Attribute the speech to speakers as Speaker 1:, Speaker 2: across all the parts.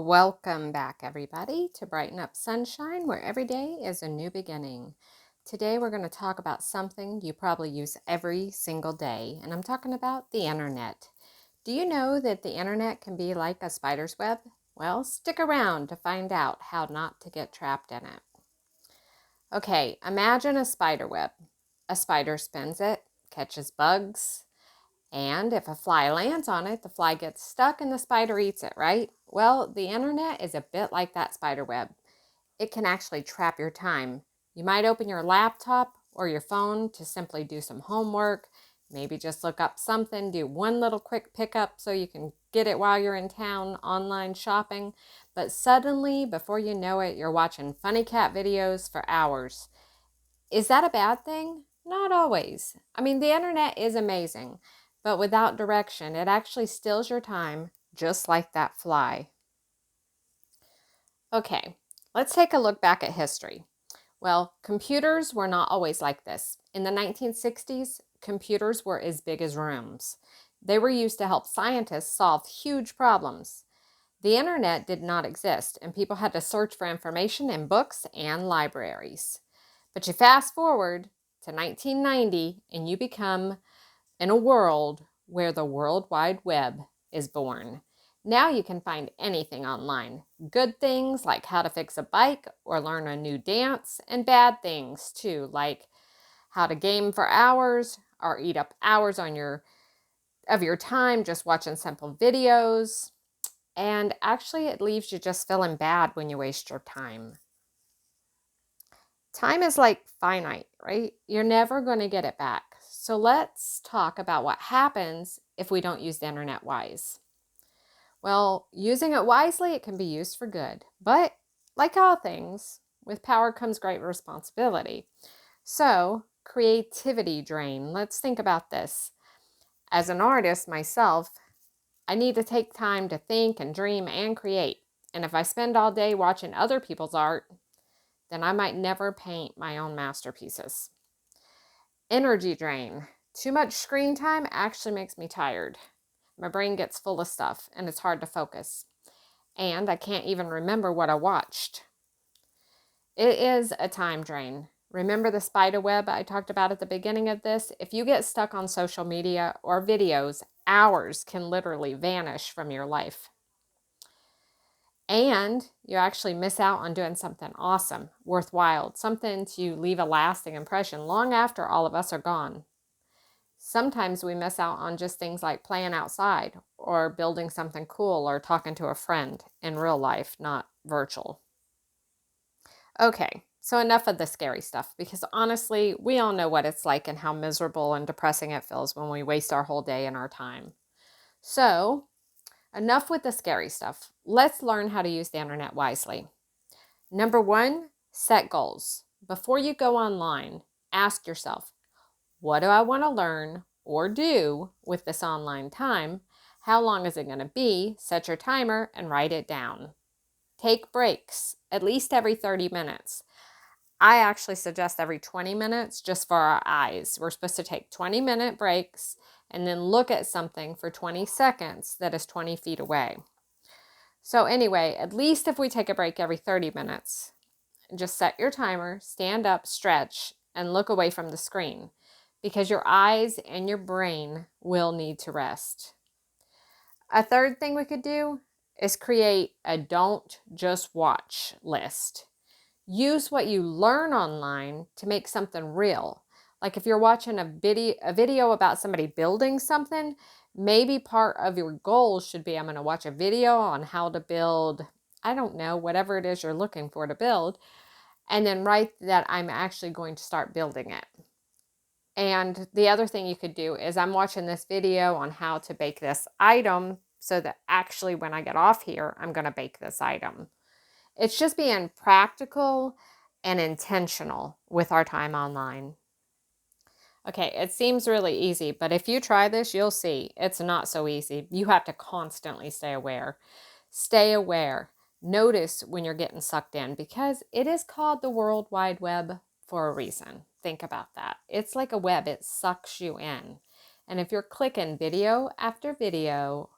Speaker 1: Welcome back, everybody, to Brighten-Up-Sunshine, where every day is a new beginning. Today, we're going to talk about something you probably use every single day, and I'm talking about the internet. Do you know that the internet can be like a spider's web? Well, stick around to find out how not to get trapped in it. Okay, imagine a spider web. A spider spins it, catches bugs, and if a fly lands on it, the fly gets stuck and the spider eats it, right? Well, the internet is a bit like that spider web. It can actually trap your time. You might open your laptop or your phone to simply do some homework, maybe just look up something, do one little quick pickup so you can get it while you're in town online shopping. But suddenly, before you know it, you're watching funny cat videos for hours. Is that a bad thing? Not always. I mean, the internet is amazing, but without direction, it actually steals your time, just like that fly. Okay, let's take a look back at history. Well, computers were not always like this. In the 1960s, computers were as big as rooms. They were used to help scientists solve huge problems. The internet did not exist, and people had to search for information in books and libraries. But you fast forward to 1990, and you become in a world where the World Wide Web is born. Now you can find anything online. Good things like how to fix a bike or learn a new dance, and bad things too, like how to game for hours or eat up hours of your time just watching simple videos. And actually, it leaves you just feeling bad when you waste your time. Time is like finite, right? You're never going to get it back. So let's talk about what happens if we don't use the internet wise. Well, using it wisely, it can be used for good. But like all things, with power comes great responsibility. So, creativity drain. Let's think about this. As an artist myself, I need to take time to think and dream and create. And if I spend all day watching other people's art, then I might never paint my own masterpieces. Energy drain. Too much screen time actually makes me tired. My brain gets full of stuff and it's hard to focus. And I can't even remember what I watched. It is a time drain. Remember the spider web I talked about at the beginning of this? If you get stuck on social media or videos, hours can literally vanish from your life. And you actually miss out on doing something awesome, worthwhile, something to leave a lasting impression long after all of us are gone. Sometimes we miss out on just things like playing outside or building something cool or talking to a friend in real life, not virtual. Okay, so enough of the scary stuff, because honestly, we all know what it's like and how miserable and depressing it feels when we waste our whole day and our time. So, enough with the scary stuff. Let's learn how to use the internet wisely. Number one, set goals. Before you go online, ask yourself, what do I want to learn or do with this online time? How long is it going to be? Set your timer and write it down. Take breaks, at least every 30 minutes. I actually suggest every 20 minutes just for our eyes. We're supposed to take 20-minute breaks and then look at something for 20 seconds that is 20 feet away. So anyway, at least if we take a break every 30 minutes, just set your timer, stand up, stretch, and look away from the screen, because your eyes and your brain will need to rest. A third thing we could do is create a don't just watch list. Use what you learn online to make something real. Like if you're watching a video about somebody building something, maybe part of your goal should be, I'm going to watch a video on how to build, I don't know, whatever it is you're looking for to build, and then write that I'm actually going to start building it. And the other thing you could do is, I'm watching this video on how to bake this item so that actually when I get off here, I'm going to bake this item. It's just being practical and intentional with our time online. Okay, it seems really easy, but if you try this, you'll see it's not so easy. You have to constantly stay aware. Stay aware. Notice when you're getting sucked in, because it is called the World Wide Web for a reason. Think about that. It's like a web. It sucks you in. And if you're clicking video after video,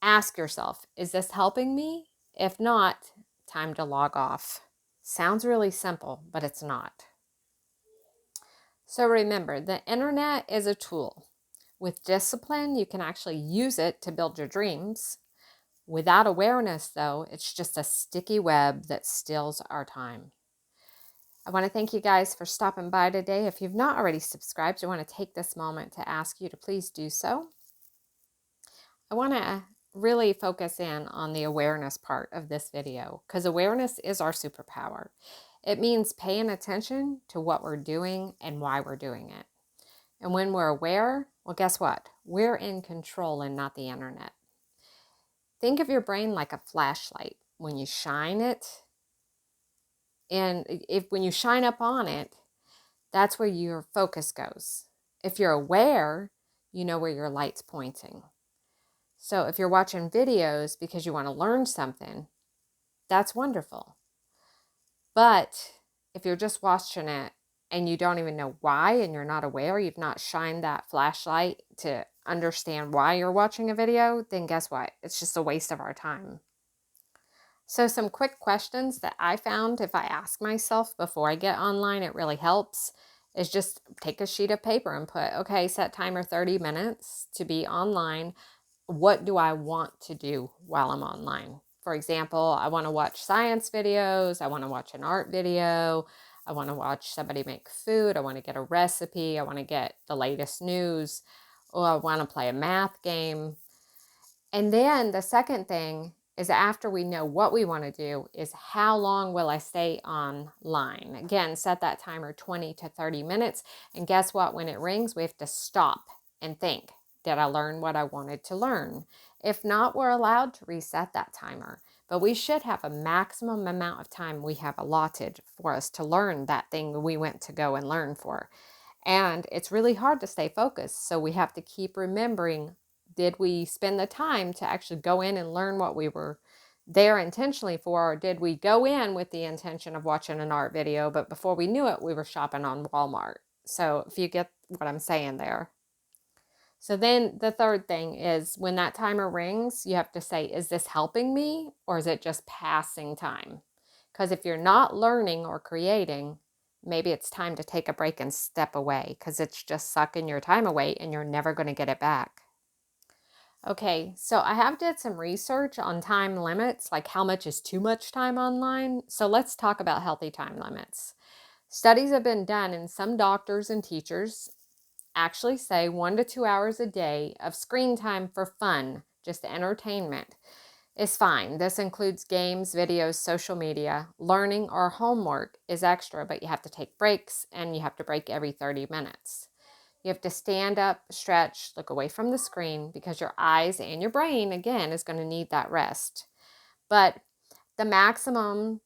Speaker 1: ask yourself, is this helping me? If not, time to log off. Sounds really simple, but it's not. So remember, the internet is a tool. With discipline, you can actually use it to build your dreams. Without awareness, though, it's just a sticky web that steals our time. I want to thank you guys for stopping by today. If you've not already subscribed, I want to take this moment to ask you to please do so. I want to really focus in on the awareness part of this video because awareness is our superpower. It means paying attention to what we're doing and why we're doing it. And when we're aware, well, guess what? We're in control and not the internet. Think of your brain like a flashlight. When you shine it, and when you shine up on it, that's where your focus goes. If you're aware, you know where your light's pointing. So if you're watching videos because you want to learn something, that's wonderful. But if you're just watching it and you don't even know why and you're not aware, you've not shined that flashlight to understand why you're watching a video, then guess what? It's just a waste of our time. So some quick questions that I found if I ask myself before I get online, it really helps, is just take a sheet of paper and put, okay, set timer 30 minutes to be online. What do I want to do while I'm online? For example, I want to watch science videos. I want to watch an art video. I want to watch somebody make food. I want to get a recipe. I want to get the latest news. Or I want to play a math game. And then the second thing is after we know what we want to do is how long will I stay online? Again, set that timer 20 to 30 minutes. And guess what? When it rings, we have to stop and think, did I learn what I wanted to learn? If not, we're allowed to reset that timer. But we should have a maximum amount of time we have allotted for us to learn that thing we went to go and learn for. And it's really hard to stay focused. So we have to keep remembering, did we spend the time to actually go in and learn what we were there intentionally for? Or did we go in with the intention of watching an art video, but before we knew it, we were shopping on Walmart? So if you get what I'm saying there. So then the third thing is when that timer rings, you have to say, is this helping me or is it just passing time? Because if you're not learning or creating, maybe it's time to take a break and step away because it's just sucking your time away and you're never going to get it back. Okay, so I have did some research on time limits, like how much is too much time online. So let's talk about healthy time limits. Studies have been done and some doctors and teachers actually say 1 to 2 hours a day of screen time for fun, just entertainment, is fine. This includes games, videos, social media. Learning or homework is extra, but you have to take breaks and you have to break every 30 minutes. You have to stand up, stretch, look away from the screen because your eyes and your brain, again, is going to need that rest. But the maximum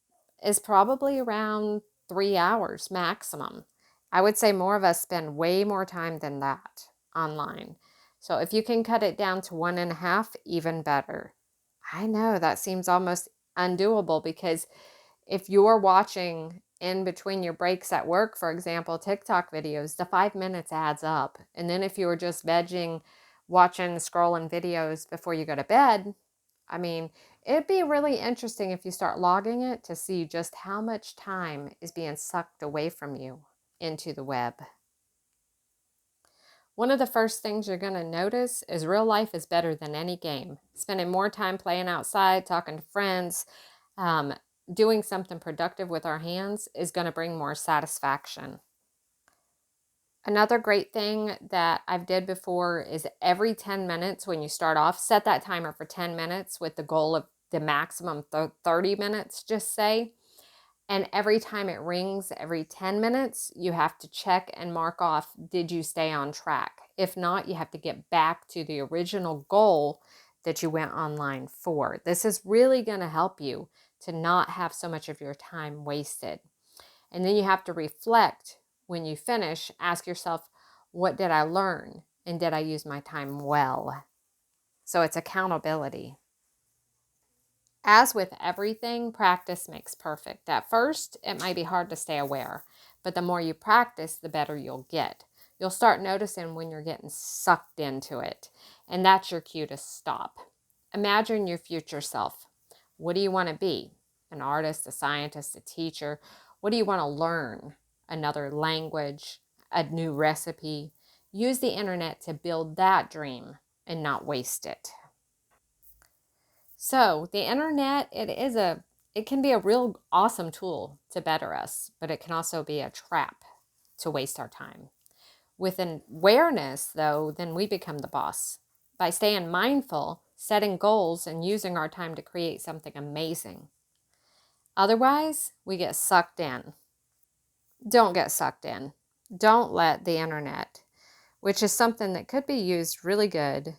Speaker 1: is probably around 3 hours maximum. I would say more of us spend way more time than that online. So if you can cut it down to 1.5, even better. I know that seems almost undoable because if you're watching in between your breaks at work, for example, TikTok videos, the 5 minutes adds up. And then if you were just vegging, watching, scrolling videos before you go to bed, I mean, it'd be really interesting if you start logging it to see just how much time is being sucked away from you into the web. One of the first things you're going to notice is real life is better than any game. Spending more time playing outside, talking to friends, doing something productive with our hands is going to bring more satisfaction. Another great thing that I've did before is every 10 minutes when you start off, set that timer for 10 minutes with the goal of the maximum 30 minutes, just say. And every time it rings, every 10 minutes, you have to check and mark off, did you stay on track? If not, you have to get back to the original goal that you went online for. This is really going to help you to not have so much of your time wasted. And then you have to reflect when you finish, ask yourself, what did I learn? And did I use my time well? So it's accountability. As with everything, practice makes perfect. At first, it might be hard to stay aware, but the more you practice, the better you'll get. You'll start noticing when you're getting sucked into it, and that's your cue to stop. Imagine your future self. What do you want to be? An artist, a scientist, a teacher? What do you want to learn? Another language, a new recipe? Use the internet to build that dream and not waste it. So the internet, it can be a real awesome tool to better us, but it can also be a trap to waste our time. With an awareness, though, then we become the boss. By staying mindful, setting goals, and using our time to create something amazing. Otherwise, we get sucked in. Don't get sucked in. Don't let the internet, which is something that could be used really good,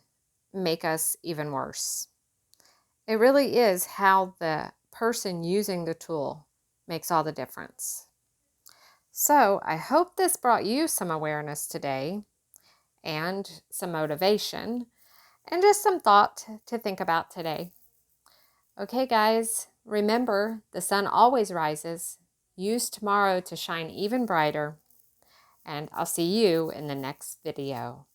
Speaker 1: make us even worse. It really is how the person using the tool makes all the difference. So I hope this brought you some awareness today and some motivation and just some thought to think about today. Okay, guys, remember the sun always rises. Use tomorrow to shine even brighter, and I'll see you in the next video.